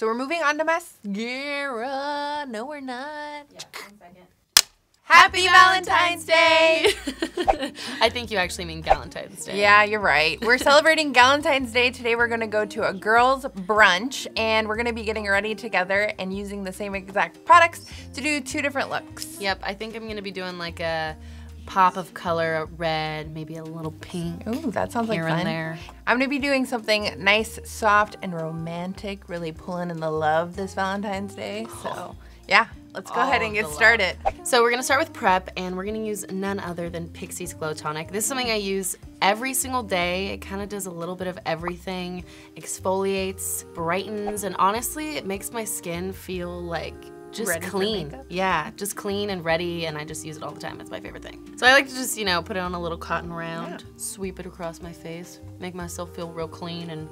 So we're moving on to mascara. No, we're not. Yeah, 1 second. Happy Valentine's Day! I think you actually mean Galentine's Day. Yeah, you're right. We're celebrating Galentine's Day. Today we're gonna go to a girls' brunch and we're gonna be getting ready together and using the same exact products to do 2 different looks. Yep, I think I'm gonna be doing like a pop of color, red, maybe a little pink. Ooh, that sounds like here fun. And there. I'm gonna be doing something nice, soft, and romantic, really pulling in the love this Valentine's Day. So, yeah, let's go ahead and get started. So we're gonna start with prep, and we're gonna use none other than Pixie's Glow Tonic. This is something I use every single day. It kind of does a little bit of everything, exfoliates, brightens, and honestly, it makes my skin feel like just ready clean. Yeah, just clean and ready, and I just use it all the time. It's my favorite thing. So I like to just, you know, put it on a little cotton round, sweep it across my face, make myself feel real clean and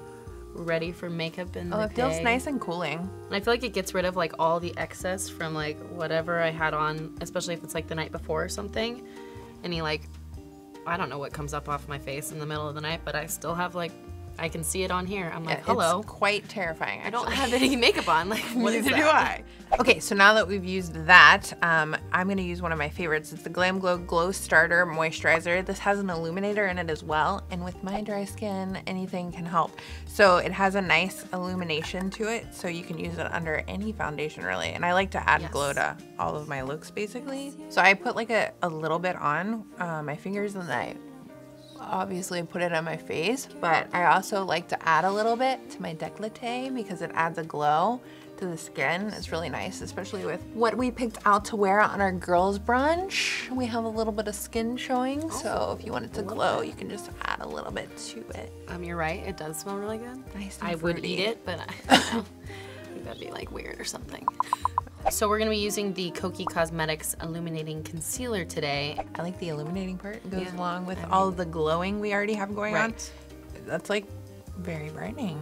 ready for makeup in the day. Oh, it feels nice and cooling. And I feel like it gets rid of like all the excess from like whatever I had on, especially if it's like the night before or something. Any like, I don't know what comes up off my face in the middle of the night, but I still have like, I can see it on here. I'm like, hello. It's quite terrifying, I don't have any makeup on. Like, what is that? Neither do I. Okay, so now that we've used that, I'm gonna use one of my favorites. It's the Glam Glow Starter Moisturizer. This has an illuminator in it as well, and with my dry skin, anything can help. So it has a nice illumination to it, so you can use it under any foundation really. And I like to add glow to all of my looks basically. So I put like a little bit on my fingers, and then I obviously put it on my face, but I also like to add a little bit to my décolleté because it adds a glow to the skin. It's really nice, especially with what we picked out to wear on our girls' brunch. We have a little bit of skin showing, so if you want it to glow, you can just add a little bit to it. You're right, it does smell really good. Nice and I would fruity. eat it, but I don't know. I think that'd be like weird or something. So we're gonna be using the Kokie Cosmetics Illuminating Concealer today. I like the illuminating part. It goes along with all of the glowing we already have going on. That's like very brightening.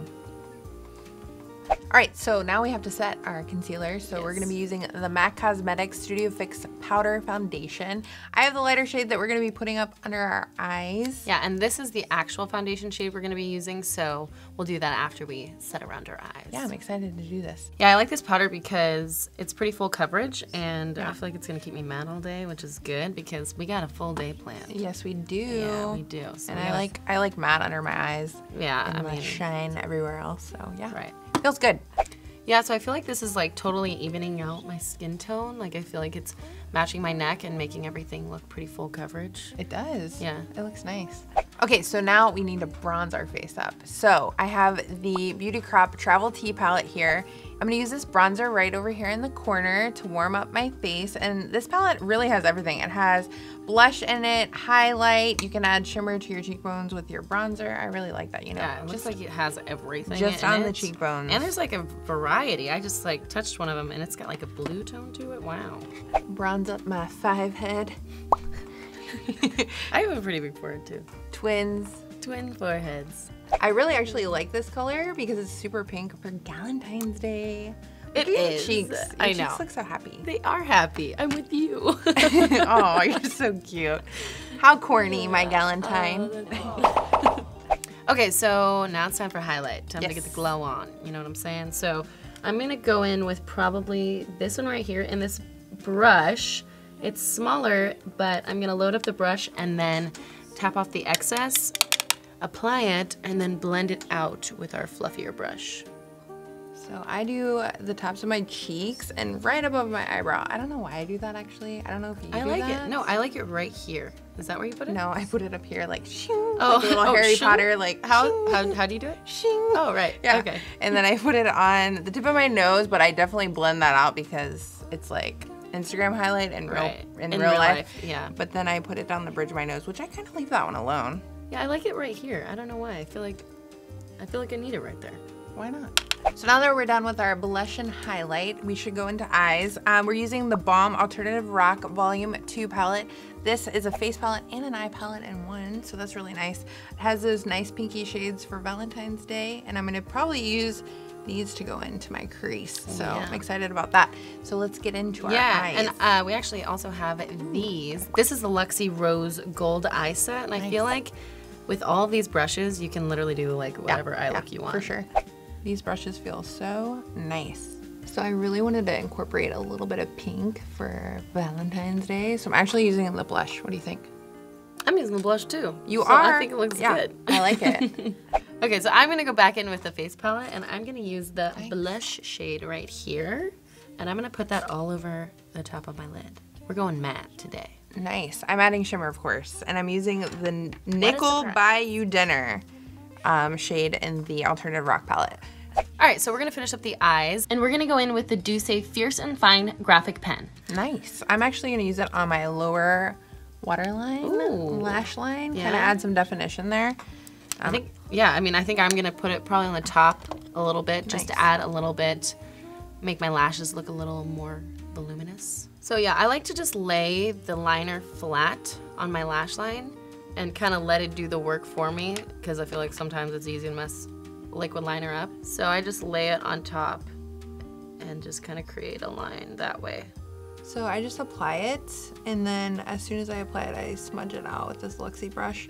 All right, so now we have to set our concealer. So we're gonna be using the MAC Cosmetics Studio Fix Powder Foundation. I have the lighter shade that we're gonna be putting up under our eyes. Yeah, and this is the actual foundation shade we're gonna be using, so we'll do that after we set around our eyes. Yeah, I'm excited to do this. Yeah, I like this powder because it's pretty full coverage, and I feel like it's gonna keep me matte all day, which is good because we got a full day planned. Yes, we do. Yeah, we do. So and I like matte under my eyes. Yeah, and I mean, shine everywhere else. So yeah, right. Feels good. Yeah, so I feel like this is like totally evening out my skin tone. Like I feel like it's matching my neck and making everything look pretty full coverage. It does. Yeah. It looks nice. Okay, so now we need to bronze our face up. So I have the Beauty Crop Travel Tea palette here. I'm gonna use this bronzer right over here in the corner to warm up my face. And this palette really has everything. It has blush in it, highlight. You can add shimmer to your cheekbones with your bronzer. I really like that, you know. Yeah, it looks like it has everything just in on it. the cheekbones. And there's like a variety. I just like touched one of them and it's got like a blue tone to it. Wow. Bronze up my 5 head. I have a pretty big forehead too. Twins. Twin foreheads. I really actually like this color because it's super pink for Galentine's Day. It Look at your is. cheeks. I Your know. cheeks look so happy. They are happy. I'm with you. Oh, you're so cute. How corny, my Galentine. Okay, so now it's time for highlight. Time to get the glow on. You know what I'm saying? So I'm gonna go in with probably this one right here and this brush. It's smaller, but I'm gonna load up the brush and then tap off the excess, apply it, and then blend it out with our fluffier brush. So I do the tops of my cheeks and right above my eyebrow. I don't know why I do that actually. I don't know if you do that. I like it. No, I like it right here. Is that where you put it? No, I put it up here like shing, oh, like a little Harry shing? Potter like how do you do it? Shing. Oh, right. Yeah. Okay. And then I put it on the tip of my nose, but I definitely blend that out because it's like Instagram highlight in real life. Yeah. But then I put it down the bridge of my nose, which I kind of leave that one alone. Yeah, I like it right here. I don't know why. I feel like I need it right there. Why not? So now that we're done with our blush and highlight, we should go into eyes. We're using the Balm Alternative Rock Volume 2 palette. This is a face palette and an eye palette in one, so that's really nice. It has those nice pinky shades for Valentine's Day, and I'm gonna probably use these to go into my crease. So I'm excited about that. So let's get into our eyes. And we actually also have these. This is the Luxie Rose Gold Eye Set, and I feel like with all of these brushes, you can literally do like whatever eye look you want. For sure. These brushes feel so nice. So I really wanted to incorporate a little bit of pink for Valentine's Day. So I'm actually using a lip blush. What do you think? I'm using the blush too. You are? I think it looks good. I like it. Okay, so I'm gonna go back in with the face palette and I'm gonna use the blush shade right here. And I'm gonna put that all over the top of my lid. We're going matte today. Nice. I'm adding shimmer, of course. And I'm using the Nickel by You Dinner shade in the Alternative Rock palette. All right, so we're gonna finish up the eyes and we're gonna go in with the Douce Fierce and Fine Graphic Pen. Nice. I'm actually gonna use it on my lower waterline, lash line. Yeah. Kind of add some definition there. I think I'm gonna put it probably on the top a little bit, just to add a little bit, make my lashes look a little more voluminous. So yeah, I like to just lay the liner flat on my lash line and kind of let it do the work for me, because I feel like sometimes it's easy to mess liquid liner up. So I just lay it on top and just kind of create a line that way. So I just apply it, and then as soon as I apply it, I smudge it out with this Luxie brush,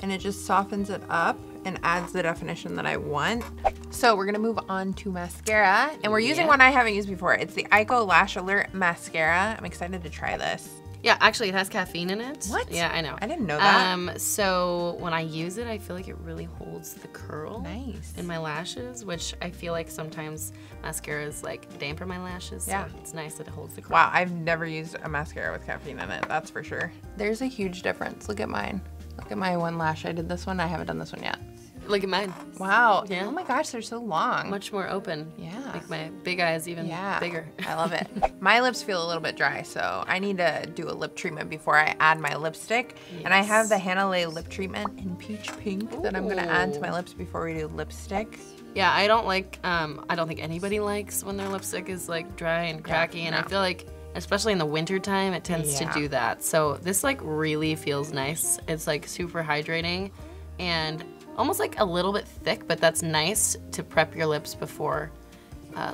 and it just softens it up and adds the definition that I want. So we're gonna move on to mascara, and we're using one I haven't used before. It's the Ico Lash Alert Mascara. I'm excited to try this. Yeah, actually it has caffeine in it. What? Yeah, I know. I didn't know that. So when I use it, I feel like it really holds the curl Nice. in my lashes, which I feel like sometimes mascaras like dampen my lashes. Yeah. So it's nice that it holds the curl. Wow, I've never used a mascara with caffeine in it, that's for sure. There's a huge difference. Look at mine. Look at my one lash. I did this one. I haven't done this one yet. Look at mine. Wow. Yeah. Oh my gosh, they're so long. Much more open. Yeah. Like my big eyes even bigger. I love it. My lips feel a little bit dry, so I need to do a lip treatment before I add my lipstick. Yes. And I have the HANALEI Lip Treatment in Peach Pink that I'm gonna add to my lips before we do lipstick. Yeah, I don't like, I don't think anybody likes when their lipstick is like dry and cracky, and I feel like, especially in the winter time, it tends to do that. So this like really feels nice. It's like super hydrating and almost like a little bit thick, but that's nice to prep your lips before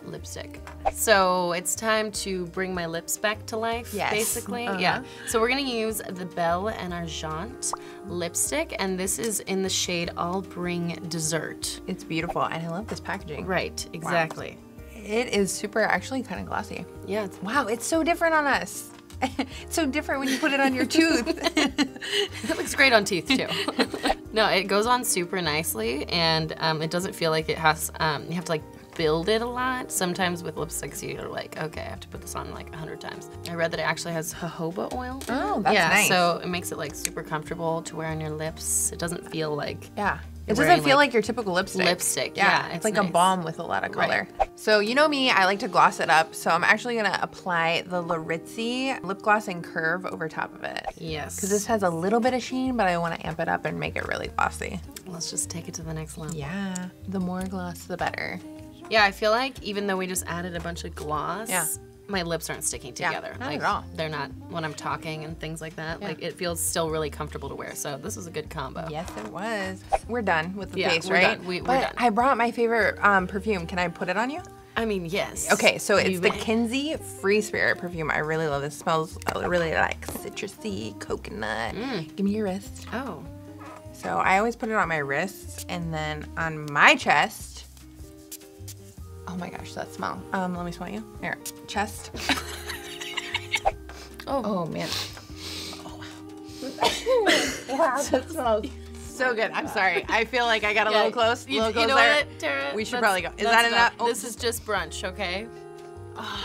lipstick. So it's time to bring my lips back to life, basically. Yeah. So we're gonna use the Belle and Argent lipstick, and this is in the shade I'll Bring Dessert. It's beautiful, and I love this packaging. Right, exactly. Wow. It is super, actually kind of glossy. Yeah. Wow, it's so different on us. It's so different when you put it on your tooth. It looks great on teeth too. No, it goes on super nicely, and it doesn't feel like it has, you have to like build it a lot. Sometimes with lipsticks you're like, okay, I have to put this on like 100 times. I read that it actually has jojoba oil. Oh, that's nice. So it makes it like super comfortable to wear on your lips. It doesn't feel like it doesn't feel like your typical lipstick. Yeah, it's like a balm with a lot of color. Right. So you know me, I like to gloss it up. So I'm actually gonna apply the Larizzi lip gloss in Curve over top of it. Yes. Because this has a little bit of sheen, but I want to amp it up and make it really glossy. Let's just take it to the next level. Yeah, the more gloss, the better. Yeah, I feel like even though we just added a bunch of gloss, my lips aren't sticking together. Not like, at all. They're not, when I'm talking and things like that, like it feels still really comfortable to wear. So this is a good combo. Yes, it was. We're done with the face, we're right? Done. We're but done. I brought my favorite perfume. Can I put it on you? I mean, yes. Okay, so it's the KENSIE Free Spirit perfume. I really love this. It smells really like citrusy, coconut. Give me your wrist. Oh. So I always put it on my wrists and then on my chest. Oh my gosh, that smell. Let me smell you. Here, chest. Oh man. Oh wow. Wow, that smells so good. I'm sorry. I feel like I got a little close. You know there. What, Tara? We should probably go. Is that enough? Oh. This is just brunch, okay?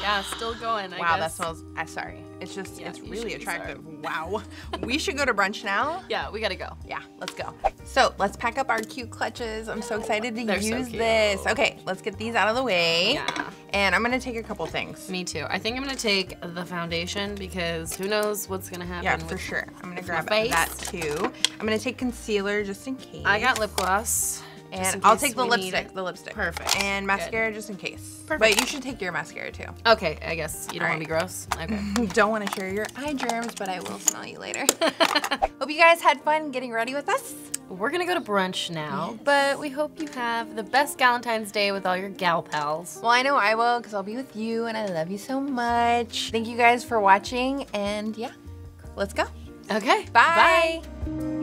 Yeah, still going, I wow, guess. That smells, sorry. It's just, it's really attractive. Wow. We should go to brunch now. Yeah, we gotta go. Yeah, let's go. So let's pack up our cute clutches. I'm so excited to use so cute. this. Okay, let's get these out of the way. Yeah. And I'm gonna take a couple things. Me too. I think I'm gonna take the foundation because who knows what's gonna happen. Yeah, for sure. I'm gonna grab that too. I'm gonna take concealer just in case. I got lip gloss. And I'll take the lipstick. Perfect. And mascara just in case. Perfect. But you should take your mascara too. Okay, I guess. You don't want to be gross? Okay. Don't want to share your eye germs, but I will smell you later. Hope you guys had fun getting ready with us. We're gonna go to brunch now, but we hope you have the best Galentine's Day with all your gal pals. Well, I know I will because I'll be with you and I love you so much. Thank you guys for watching and yeah, let's go. Okay. Bye. Bye.